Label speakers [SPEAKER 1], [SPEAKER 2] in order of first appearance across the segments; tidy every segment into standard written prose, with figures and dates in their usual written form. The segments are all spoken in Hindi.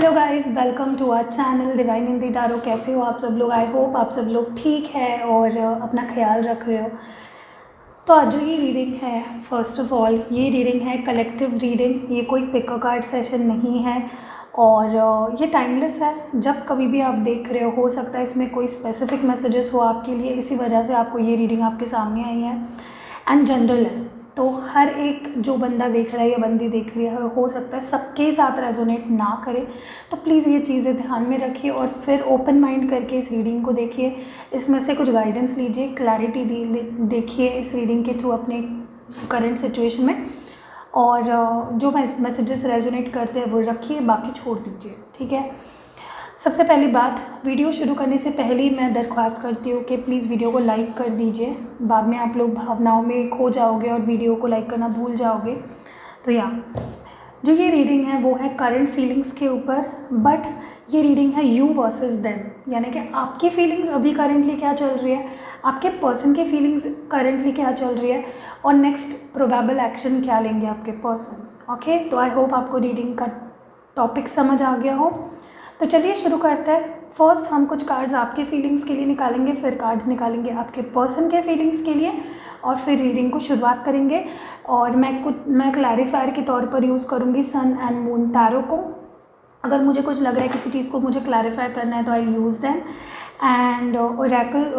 [SPEAKER 1] Hello guys, welcome to our channel divine Hindi tarot. कैसे हो आप सब लोग? आई होप आप सब लोग ठीक है और अपना ख्याल रख रहे हो। तो आज जो ये रीडिंग है, फर्स्ट ऑफ ऑल ये रीडिंग है कलेक्टिव रीडिंग। ये कोई पिक कार्ड सेशन नहीं है और ये टाइमलेस है। जब कभी भी आप देख रहे हो सकता है इसमें कोई स्पेसिफिक मैसेजेस हो आपके लिए, इसी वजह से आपको ये रीडिंग आपके सामने आई है। एंड जनरल है, तो हर एक जो बंदा देख रहा है या बंदी देख रही है, हो सकता है सबके साथ रेजोनेट ना करे। तो प्लीज़ ये चीज़ें ध्यान में रखिए और फिर ओपन माइंड करके इस रीडिंग को देखिए। इसमें से कुछ गाइडेंस लीजिए, क्लैरिटी देखिए इस रीडिंग के थ्रू अपने करंट सिचुएशन में। और जो मैसेजेस रेजोनेट करते हैं वो रखिए, बाकी छोड़ दीजिए, ठीक है। सबसे पहली बात, वीडियो शुरू करने से पहले ही मैं दरख्वास्त करती हूँ कि प्लीज़ वीडियो को लाइक कर दीजिए। बाद में आप लोग भावनाओं में खो जाओगे और वीडियो को लाइक करना भूल जाओगे। तो जो ये रीडिंग है वो है करंट फीलिंग्स के ऊपर, बट ये रीडिंग है यू वर्सेस देम, यानी कि आपकी फीलिंग्स अभी करेंटली क्या चल रही है, आपके पर्सन की फीलिंग्स करेंटली क्या चल रही है और नेक्स्ट प्रोबेबल एक्शन क्या लेंगे आपके पर्सन। ओके, तो आई होप आपको रीडिंग का टॉपिक समझ आ गया हो। तो चलिए शुरू करते हैं। फर्स्ट हम कुछ कार्ड्स आपके फीलिंग्स के लिए निकालेंगे, फिर कार्ड्स निकालेंगे आपके पर्सन के फीलिंग्स के लिए और फिर रीडिंग को शुरुआत करेंगे। और मैं क्लैरिफायर के तौर पर यूज़ करूँगी सन एंड मून टैरो को। अगर मुझे कुछ लग रहा है किसी चीज़ को मुझे क्लैरिफाई करना है तो I use them. And oracle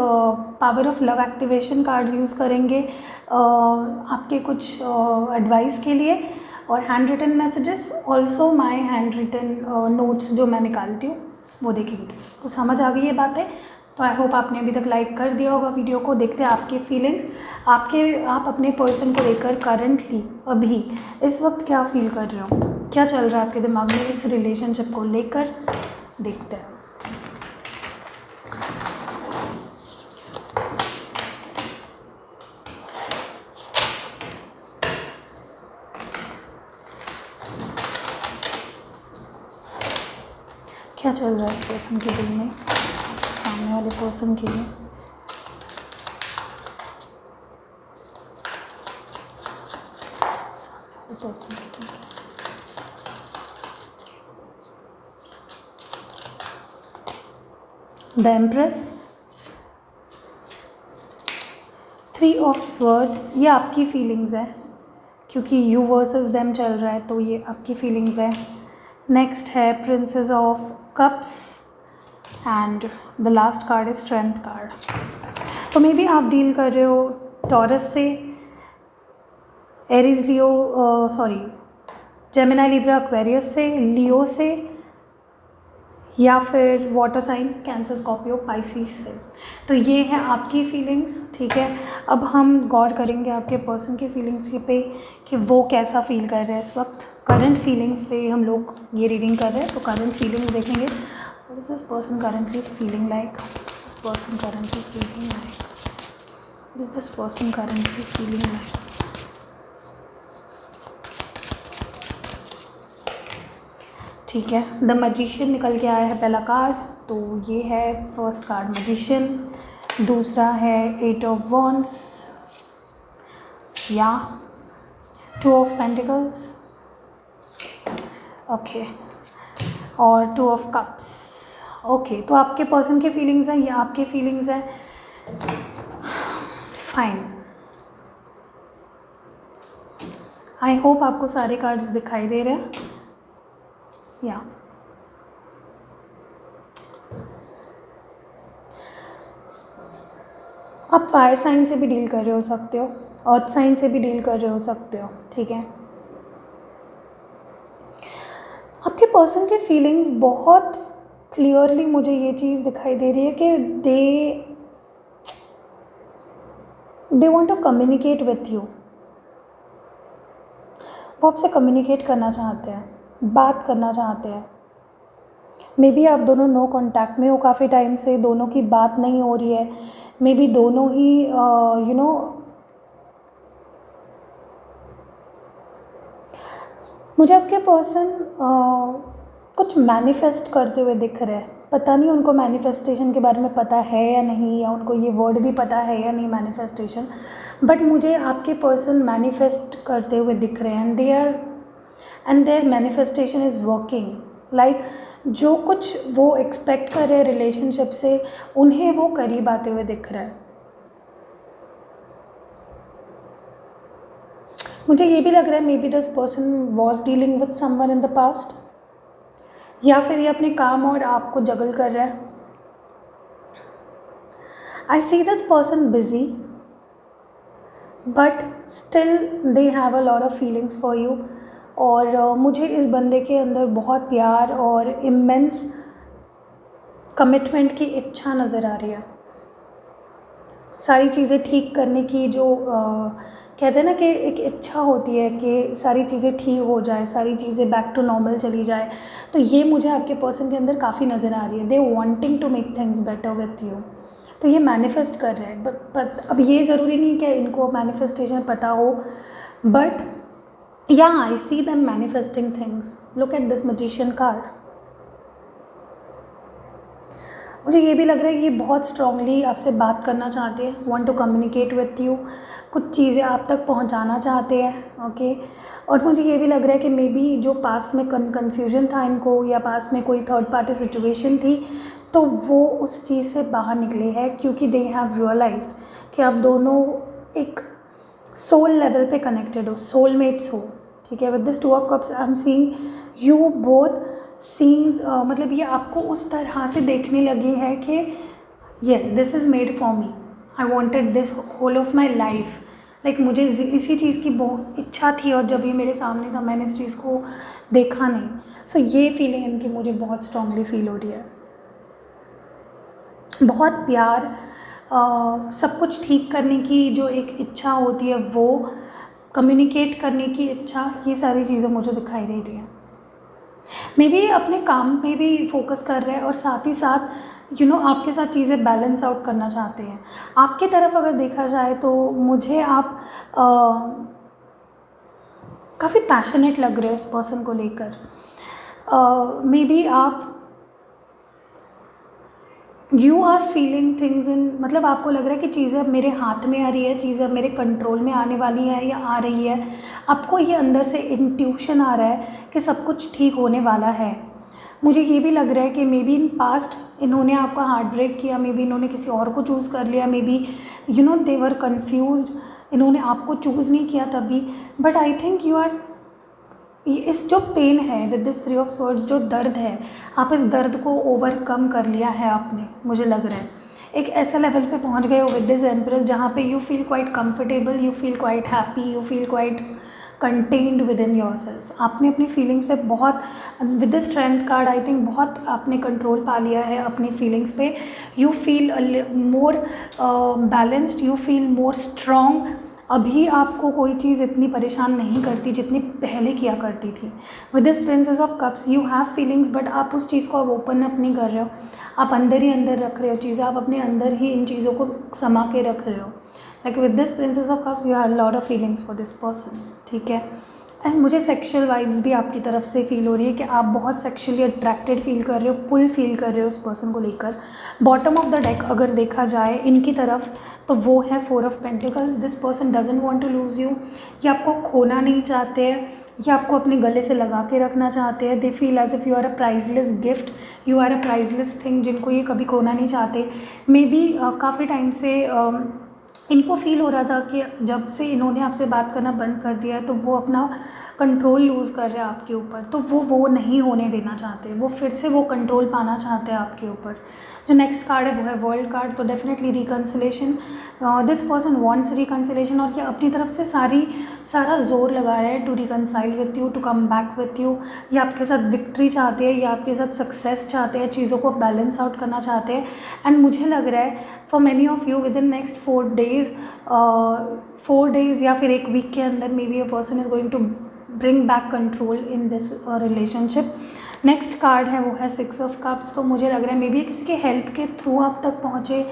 [SPEAKER 1] power of love activation cards use करेंगे आपके कुछ एडवाइस के लिए। और handwritten messages, also my handwritten notes जो मैं निकालती हूँ वो देखेंगे। तो समझ आ गई ये बातें? तो आई होप आपने अभी तक लाइक कर दिया होगा वीडियो को। देखते हैं आपके फीलिंग्स, आप अपने पर्सन को लेकर करंटली अभी इस वक्त क्या फील कर रहे हो, क्या चल रहा है आपके दिमाग में इस रिलेशनशिप को लेकर। देखते हैं। क्या चल रहा है इस पर्सन के दिल में, सामने वाले पर्सन के लिए। सामने वाले पर्सन के लिए द एम्प्रेस, 3 ऑफ स्वर्ड्स। ये आपकी फीलिंग्स है क्योंकि यू वर्सेस देम चल रहा है, तो ये आपकी फीलिंग्स है। नेक्स्ट है princess of cups and the last card is strength card. तो मे बी आप डील कर रहे हो टॉरस से, Aries Leo Gemini Libra Aquarius से, लियो से, या फिर water sign Cancer Scorpio Pisces से। तो ये है आपकी फीलिंग्स, ठीक है। अब हम गौर करेंगे आपके पर्सन की फीलिंग्स पे कि वो कैसा फील कर रहे हैं इस वक्त। करंट फीलिंग्स पे हम लोग ये रीडिंग कर रहे हैं, तो करंट फीलिंग्स देखेंगे। What is this person currently feeling like, this person currently feeling like, what is this person currently feeling like. ठीक है, द मैजिशियन निकल के आया है पहला कार्ड, तो ये है फर्स्ट कार्ड मैजिशियन। दूसरा है 8 ऑफ वॉन्ड्स या 2 ऑफ पेंटिकल्स, ओके, और 2 ऑफ कप्स। ओके, तो आपके पर्सन की फीलिंग्स हैं, ये आपके फीलिंग्स हैं। फाइन, आई होप आपको सारे कार्ड्स दिखाई दे रहे हैं। या आप फायर साइन से भी डील कर रहे हो सकते हो, अर्थ साइन से भी डील कर रहे हो सकते हो, ठीक है। आपके पर्सन के फीलिंग्स बहुत क्लियरली मुझे ये चीज़ दिखाई दे रही है कि they want to communicate with you. वो आपसे कम्युनिकेट करना चाहते हैं, बात करना चाहते हैं। मे बी आप दोनों नो कांटेक्ट में हो काफ़ी टाइम से, दोनों की बात नहीं हो रही है। मे बी दोनों ही मुझे आपके पर्सन कुछ मैनिफेस्ट करते हुए दिख रहे हैं। पता नहीं उनको मैनिफेस्टेशन के बारे में पता है या नहीं, या उनको ये वर्ड भी पता है या नहीं मैनिफेस्टेशन, बट मुझे आपके पर्सन मैनिफेस्ट करते हुए दिख रहे हैं and their manifestation is working. Like जो कुछ वो एक्सपेक्ट कर रहे हैं रिलेशनशिप से, उन्हें वो करीब आते हुए दिख रहा है। मुझे ये भी लग रहा है may be this person was dealing with someone in the past, या फिर ये अपने काम और आपको जगल कर रहा है। I see this person busy but still they have a lot of feelings for you. और मुझे इस बंदे के अंदर बहुत प्यार और इमेंस कमिटमेंट की इच्छा नज़र आ रही है। सारी चीज़ें ठीक करने की जो कहते हैं ना कि एक इच्छा होती है कि सारी चीज़ें ठीक हो जाए, सारी चीज़ें बैक टू नॉर्मल चली जाए, तो ये मुझे आपके पर्सन के अंदर काफ़ी नज़र आ रही है। They wanting to make things better with you, तो ये मैनिफेस्ट कर रहे हैं। बट अब ये ज़रूरी नहीं कि इनको मैनिफेस्टेशन पता हो, बट या I see them manifesting things. Look at this magician card. मुझे ये भी लग रहा है ये बहुत स्ट्रांगली आपसे बात करना चाहते हैं, want to communicate with you, कुछ चीज़ें आप तक पहुंचाना चाहते हैं। ओके, और मुझे ये भी लग रहा है कि मे बी जो पास्ट में कन्फ्यूजन था इनको, या पास्ट में कोई थर्ड पार्टी सिचुएशन थी, तो वो उस चीज़ से बाहर निकले हैं, क्योंकि दे हैव रियलाइज्ड कि आप दोनों एक सोल लेवल पे कनेक्टेड हो, सोलमेट्स हो। ठीक है, with this 2 of cups I am seeing you both seeing, मतलब ये आपको उस तरह से देखने लगे हैं कि yes this is made for me, I wanted this whole of my life. Like मुझे इसी चीज़ की बहुत इच्छा थी, और जब ये मेरे सामने था मैंने इस चीज़ को देखा नहीं। सो ये फीलिंग इनकी मुझे बहुत स्ट्रांगली फील हो रही है। बहुत प्यार, सब कुछ ठीक करने की जो एक इच्छा होती है, वो कम्युनिकेट करने की इच्छा, ये सारी चीज़ें मुझे दिखाई दे रही हैं। मे बी अपने काम पे भी फोकस कर रहे हैं, और साथ ही साथ आपके साथ चीज़ें बैलेंस आउट करना चाहते हैं। आपके तरफ अगर देखा जाए तो मुझे आप काफ़ी पैशनेट लग रहे हो इस पर्सन को लेकर। मे बी आप you are feeling things in, मतलब आपको लग रहा है कि चीज़ें अब मेरे हाथ में आ रही है, चीज़ें अब मेरे कंट्रोल में आने वाली है या आ रही है। आपको ये अंदर से इंट्यूशन आ रहा है कि सब कुछ ठीक होने वाला है। मुझे ये भी लग रहा है कि मे बी इन पास्ट इन्होंने आपका हार्ट ब्रेक किया, मे बी इन्होंने किसी और को चूज़ कर लिया, may be they were confused, इन्होंने आपको चूज़ नहीं किया तभी। But I think you are, इस जो पेन है विद दिस 3 ऑफ स्वॉर्ड्स, जो दर्द है, आप इस दर्द को ओवरकम कर लिया है आपने। मुझे लग रहा है एक ऐसा लेवल पे पहुंच गए हो विद दिस एम्प्रेस, जहाँ पे you feel quite comfortable, you feel quite happy, you feel quite contained with in your self. आपने अपनी फीलिंग्स पे बहुत, with this strength card I think बहुत आपने कंट्रोल पा लिया है अपनी फीलिंग्स पे। You feel more balanced, you feel more strong. अभी आपको कोई चीज़ इतनी परेशान नहीं करती जितनी पहले किया करती थी। With this princess of cups you have feelings, but आप उस चीज़ को अब ओपन अप नहीं कर रहे हो, आप अंदर ही अंदर रख रहे हो चीज़ें, आप अपने अंदर ही इन चीज़ों को समा के रख रहे हो। Like with this princess of cups you have lot of feelings for this person. ठीक है, एंड मुझे सेक्शुअल वाइब्स भी आपकी तरफ से फील हो रही है कि आप बहुत सेक्शुअली अट्रैक्टेड फील कर रहे हो, पुल फील कर रहे हो इस पर्सन को लेकर। बॉटम ऑफ द डेक अगर देखा जाए इनकी तरफ, तो वो है 4 of pentacles. This person doesn't want to lose you, ये आपको खोना नहीं चाहते हैं, ये आपको अपने गले से लगा के रखना चाहते हैं। They feel as if you are a priceless gift, you are a priceless thing, जिनको ये कभी खोना नहीं चाहते। मे बी काफ़ी टाइम से इनको फील हो रहा था कि जब से इन्होंने आपसे बात करना बंद कर दिया है, तो वो अपना कंट्रोल लूज़ कर रहे हैं आपके ऊपर, तो वो नहीं होने देना चाहते, वो फिर से वो कंट्रोल पाना चाहते हैं आपके ऊपर। जो नेक्स्ट कार्ड है वो है वर्ल्ड कार्ड, तो definitely reconciliation, this person wants reconciliation, और ये अपनी तरफ से सारा जोर लगा रहे हैं to reconcile with you, to come back with you. ये आपके साथ विक्ट्री चाहते हैं, ये आपके साथ सक्सेस चाहते हैं, चीज़ों को बैलेंस आउट करना चाहते हैं। एंड मुझे लग रहा है for many of you within next 4 days, 4 days या फिर 1 वीक के अंदर may be a person is going to bring back control in this relationship. Next card है वो है 6 ऑफ कप्स, तो मुझे लग रहा है मे बी किसी के हेल्प के थ्रू आप तक पहुँचे,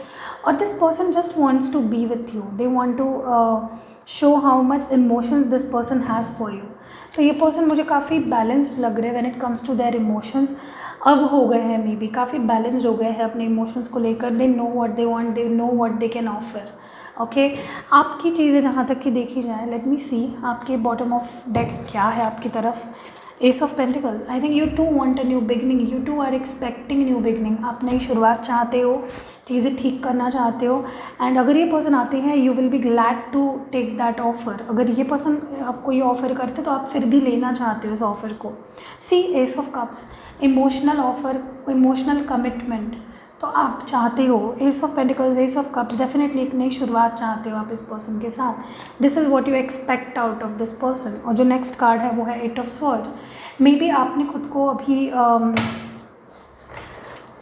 [SPEAKER 1] और this person just wants to be with you, they want to show how much emotions this person has for you. तो ये पर्सन मुझे काफ़ी बैलेंस्ड लग रहे हैं when it comes to their emotions. अब हो गए हैं मे बी काफ़ी बैलेंस्ड हो गए हैं अपने इमोशंस को लेकर। They know what they want, they know what they can offer. Okay, आपकी चीज़ें जहाँ तक कि देखी जाए, लेट मी सी आपके बॉटम ऑफ डेक क्या है आपकी तरफ। Ace of pentacles, I think you two want a new beginning, you two are expecting new beginning, आप नई शुरुआत चाहते हो, चीज़ें ठीक करना चाहते हो। एंड अगर ये पर्सन आते हैं you will be glad to take that offer, अगर ये पर्सन आपको ये ऑफ़र करते तो आप फिर भी लेना चाहते हो इस ऑफ़र को। See ace of cups, emotional offer, emotional commitment, तो आप चाहते हो। Ace of pentacles, ace of cups, definitely एक नई शुरुआत चाहते हो आप इस पर्सन के साथ। This is what you expect out of this person. और जो नेक्स्ट कार्ड है वो है eight of swords. Maybe आपने खुद को अभी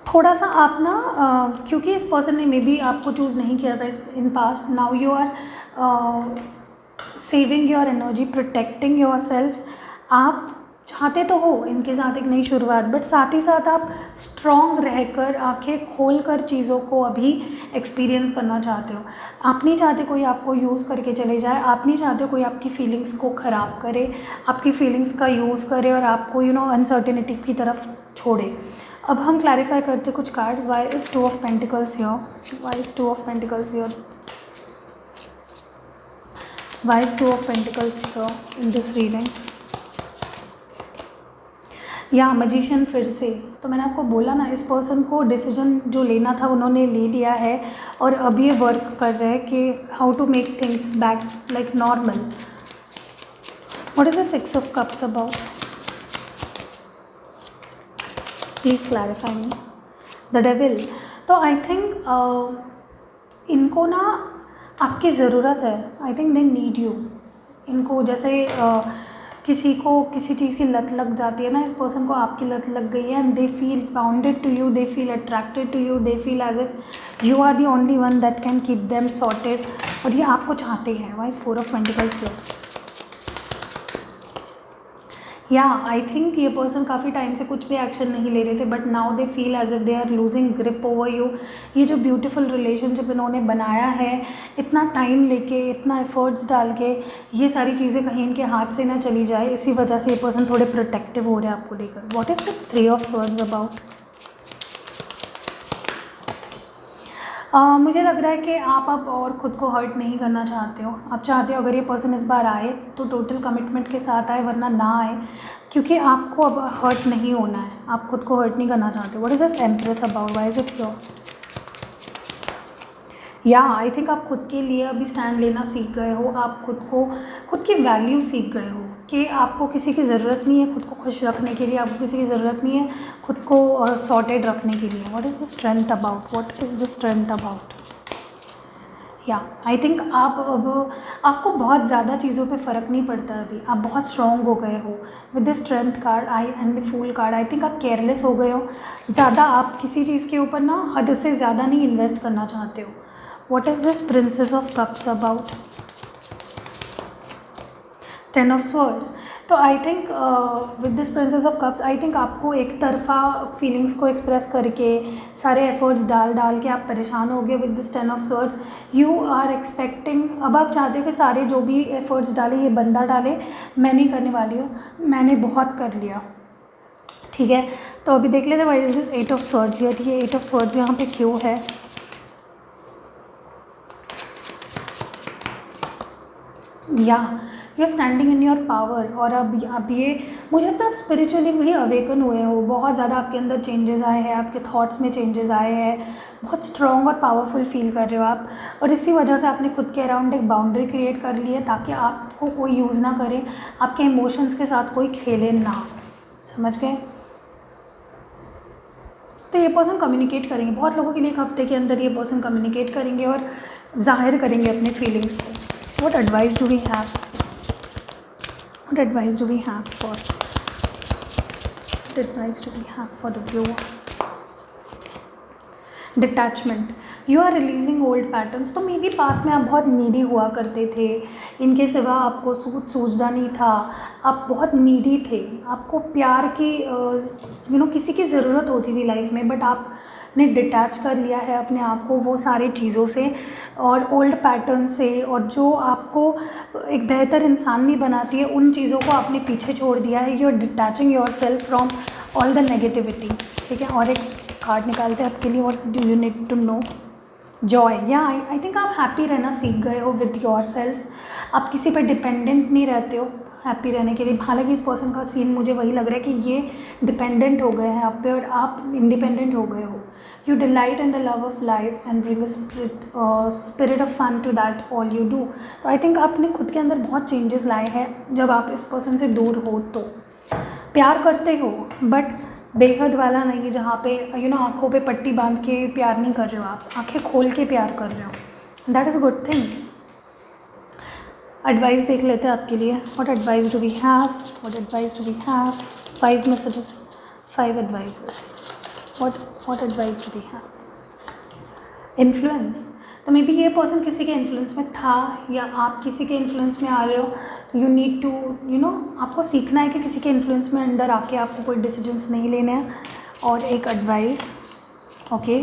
[SPEAKER 1] थोड़ा सा आप ना क्योंकि इस पर्सन ने मे बी आपको चूज़ नहीं किया था in past, now you are saving your energy, protecting yourself. आप चाहते तो हो इनके साथ एक नई शुरुआत, बट साथ ही साथ आप स्ट्रॉन्ग रहकर, आंखें खोल कर चीज़ों को अभी एक्सपीरियंस करना चाहते हो। आप नहीं चाहते कोई आपको यूज़ करके चले जाए, आप नहीं चाहते कोई आपकी फीलिंग्स को ख़राब करे, आपकी फीलिंग्स का यूज़ करे और आपको अनसर्टेनिटी की तरफ छोड़े। अब हम क्लैरिफाई करते कुछ cards. Why is two of pentacles here, why is two of pentacles here, why is two of pentacles here in this reading. या मैजिशियन फिर से, तो मैंने आपको बोला ना इस पर्सन को डिसीजन जो लेना था उन्होंने ले लिया है और अब ये वर्क कर रहे हैं कि how to make things back like normal. What is the six of cups about, please clarify me. The devil, तो आई थिंक इनको ना आपकी ज़रूरत है, I think they need you. इनको जैसे किसी को किसी चीज़ की लत लग जाती है ना, इस पर्सन को आपकी लत लग गई है and they feel bounded to you, they feel attracted to you, they feel as if you are the only one that can keep them sorted, और ये आपको चाहते हैं। Why is four of pentacles here. या आई थिंक ये पर्सन काफ़ी टाइम से कुछ भी एक्शन नहीं ले रहे थे, but now they feel as if they are losing grip over you. ये जो ब्यूटीफुल रिलेशनशिप इन्होंने बनाया है, इतना टाइम लेके, इतना एफर्ट्स डाल के, ये सारी चीज़ें कहीं इनके हाथ से ना चली जाए, इसी वजह से ये पर्सन थोड़े प्रोटेक्टिव हो रहे हैं आपको लेकर। What is this three of swords about. मुझे लग रहा है कि आप अब और ख़ुद को हर्ट नहीं करना चाहते हो। आप चाहते हो अगर ये पर्सन इस बार आए तो टोटल कमिटमेंट के साथ आए, वरना ना आए, क्योंकि आपको अब हर्ट नहीं होना है, आप खुद को हर्ट नहीं करना चाहते। What is this empress about, why is it here. या आई थिंक आप खुद के लिए अभी स्टैंड लेना सीख गए हो, आप खुद की वैल्यू सीख गए हो कि आपको किसी की ज़रूरत नहीं है खुद को खुश रखने के लिए, आपको किसी की ज़रूरत नहीं है खुद को सॉर्टेड रखने के लिए। What is the strength about, what is the strength about. या आई थिंक आप अब आपको बहुत ज़्यादा चीज़ों पे फ़र्क नहीं पड़ता अभी, आप बहुत स्ट्रॉन्ग हो गए हो with the strength card I and the fool card. I think आप केयरलेस हो गए हो, ज़्यादा आप किसी चीज़ के ऊपर ना हद से ज़्यादा नहीं इन्वेस्ट करना चाहते हो। What is this princess of cups about, ten of swords. तो I think with this princess of cups I think आपको एक तरफा फीलिंग्स को एक्सप्रेस करके, सारे एफर्ट्स डाल के आप परेशान हो गए with this ten of swords. You are expecting, अब आप चाहते हो कि सारे जो भी एफर्ट्स डाले ये बंदा डाले, मैं नहीं करने वाली हूँ, मैंने बहुत कर लिया। ठीक है, तो अभी देख लेते हैं why is this eight of swords here. ये एट ऑफ स्वॉर्ड्स यहाँ पे क्यों है। या you are standing in your power, और अब ये मुझे लगता है आप स्पिरिचुअली भी अवेकन हुए हो, बहुत ज़्यादा आपके अंदर चेंजेस आए हैं, आपके थॉट्स में चेंजेस आए हैं, बहुत स्ट्रॉन्ग और पावरफुल फील कर रहे हो आप, और इसी वजह से आपने खुद के अराउंड एक बाउंड्री क्रिएट कर ली है ताकि आपको कोई यूज़ ना करे, आपके इमोशंस के साथ कोई खेले ना। समझ गए। तो ये पर्सन कम्युनिकेट करेंगे, बहुत लोगों के लिए एक हफ्ते के अंदर ये पर्सन कम्युनिकेट करेंगे और जाहिर करेंगे अपने फीलिंग्स को। What advice do we have? What advice do we have for? What advice do we have for the viewer? Detachment. You are releasing old patterns. तो मे बी पास में आप बहुत नीडी हुआ करते थे, इनके सिवा आपको कुछ सूझता नहीं था, आप बहुत नीडी थे, आपको प्यार की किसी की ज़रूरत होती थी लाइफ में, बट आपने डिटैच कर लिया है अपने आप को वो सारी चीज़ों से और ओल्ड पैटर्न से, और जो आपको एक बेहतर इंसान नहीं बनाती है उन चीज़ों को आपने पीछे छोड़ दिया है। You are detaching yourself from all the negativity. ठीक है, और एक कार्ड निकालते हैं आपके लिए। What do you need to know, joy. या आई थिंक आप हैप्पी रहना सीख गए हो विद योर सेल्फ, आप किसी पे डिपेंडेंट नहीं रहते हो, हैप्पी रहने के लिए। हालांकि इस पर्सन का सीन मुझे वही लग रहा है कि ये डिपेंडेंट हो गए हैं आप पे और आप इंडिपेंडेंट हो गए हो। You delight in the love of life and bring spirit of fun to that all you do. तो आई थिंक आपने खुद के अंदर बहुत चेंजेस लाए हैं जब आप इस पर्सन से दूर हो। तो प्यार करते हो बट बेहद वाला नहीं, जहाँ पे आंखों पे पट्टी बांध के प्यार नहीं कर रहे हो, आप आंखें खोल के प्यार कर रहे हो। That is good thing. Advice देख लेते हैं आपके लिए। What advice do we have, what advice do we have. 5 messages, 5 advices. What advice do we have. Influence, तो मे बी ये पर्सन किसी के इन्फ्लुएंस में था या आप किसी के इन्फ्लुएंस में आ रहे हो। तो यू नीड टू आपको सीखना है कि किसी के इन्फ्लुएंस में अंडर आके आपको कोई डिसीजंस नहीं लेने हैं। और एक advice, okay,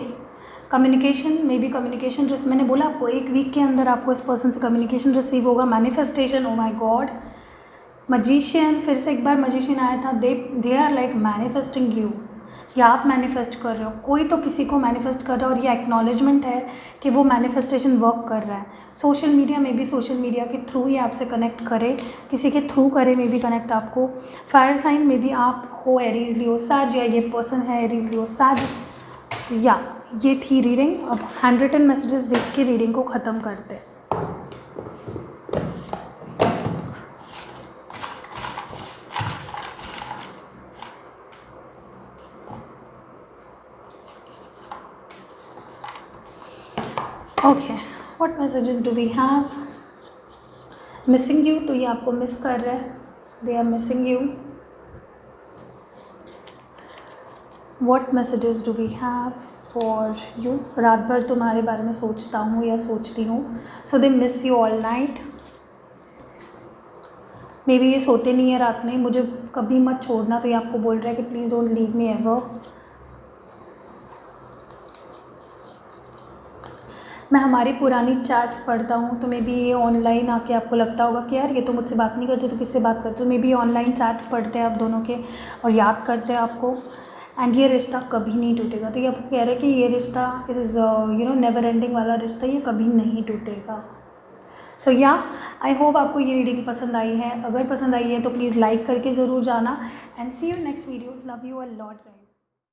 [SPEAKER 1] communication, may be communication, जैसे मैंने बोला आपको 1 वीक के अंदर आपको इस पर्सन से कम्युनिकेशन रिसीव होगा। Manifestation, oh my god, magician, फिर से एक बार मजिशियन आया था। They are like manifesting you, या आप मैनिफेस्ट कर रहे हो, कोई तो किसी को मैनिफेस्ट कर रहा है। और ये एक्नॉलेजमेंट है कि वो मैनिफेस्टेशन वर्क कर रहा है। सोशल मीडिया में भी, सोशल मीडिया के थ्रू ही आपसे कनेक्ट करे, किसी के थ्रू करे में भी कनेक्ट आपको। फायर साइन में भी आप हो एरीज लियो साज, या ये पर्सन है एरीज लियो साज। या ये थी रीडिंग। अब हैंड रिटन मैसेजेस देख के रीडिंग को ख़त्म करते हैं। Okay, what messages do we have. Missing you, तो ये आपको मिस कर रहे हैं, they are missing you. What messages do we have for you. रात भर तुम्हारे बारे में सोचता हूँ या सोचती हूँ, so they miss you all night. Maybe ये सोते नहीं है रात में, मुझे कभी मत छोड़ना, तो ये आपको बोल रहा है कि please don't leave me ever. मैं हमारी पुरानी चैट्स पढ़ता हूँ, तो मे बी ये ऑनलाइन आके आपको लगता होगा कि यार ये तो मुझसे बात नहीं करते तो किससे बात करते। तो मे बी ऑनलाइन चैट्स पढ़ते हैं आप दोनों के और याद करते हैं आपको। एंड ये रिश्ता कभी नहीं टूटेगा। तो ये आपको कह रहे हैं कि ये रिश्ता इज़ नेवर एंडिंग वाला रिश्ता, ये कभी नहीं टूटेगा। सो या आई होप आपको ये रीडिंग पसंद आई है। अगर पसंद आई है तो प्लीज़ लाइक करके ज़रूर जाना। And see you next video. Love you a lot guys.